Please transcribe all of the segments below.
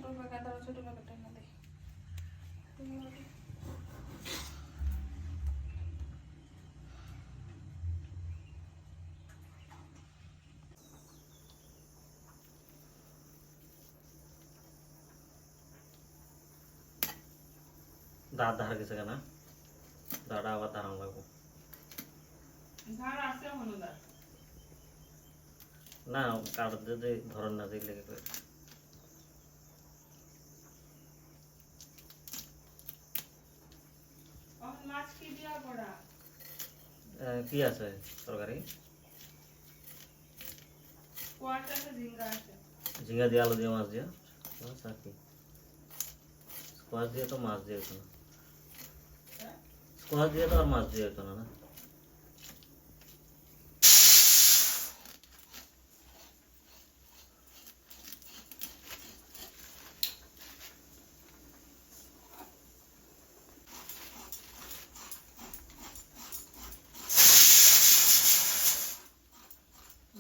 packet আর ছোট প্যাকেটটা না দেই দাঁত ধার গেছে কেন দাঁড়া আবার ধারণ লাগবো ধার আছে মনে দাঁড় না কারোর যদি ধরন না দেখলে কি করে মাছ কি দিয়া পড়া কি আছে তরকারি কোয়াটা আছে ঝিঙ্গা আছে ঝিঙ্গা দিয়ে আলু দিয়ে মাছ দিয়ে আচ্ছা কি স্কোয়াশ দিয়ে তো মাছ দিয়ে হতো না স্কোয়াশ দিয়ে তো আর মাছ দিয়ে হতো না না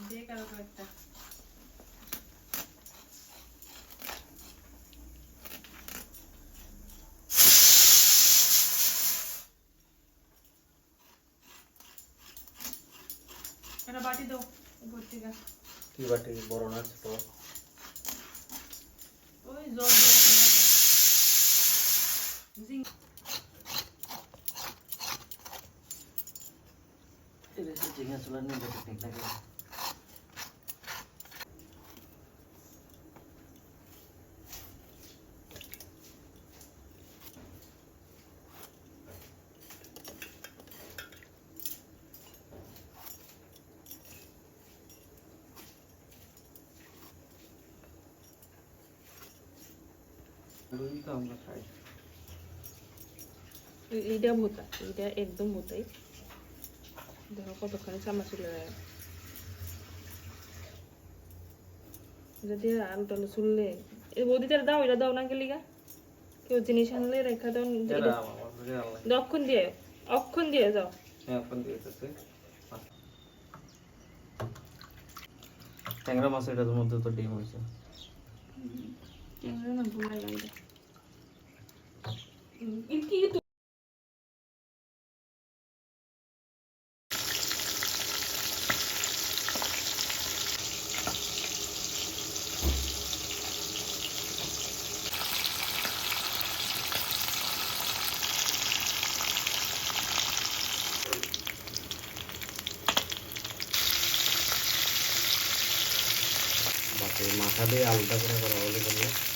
দেখ আর কয়েকটা এটা বাটি দাও ভর্তি গা কি বাটি বড় না ছোট ওই জল দিয়ে ঝিঙ্গা এটা ঝিঙ্গা চুলার নিয়ে টেকনিক লাগে আমরা খাই এইটা ভোতা এইটা একদম ভোতাই দেখো কতখানি চামচ চলে যায় যদি আলু টালু চুললে এই বৌদিটার দাও এটা দাও না গেলিগা কেউ জিনিস আনলে রেখা দাও অক্ষণ দিয়ে যাও ট্যাংরা মাছ এটার মধ্যে তো ডিম হয়েছে ট্যাংরা না ভুলাই লাগে কি বাকি মাথা দিয়ে আলুটা করে করা হলে বললে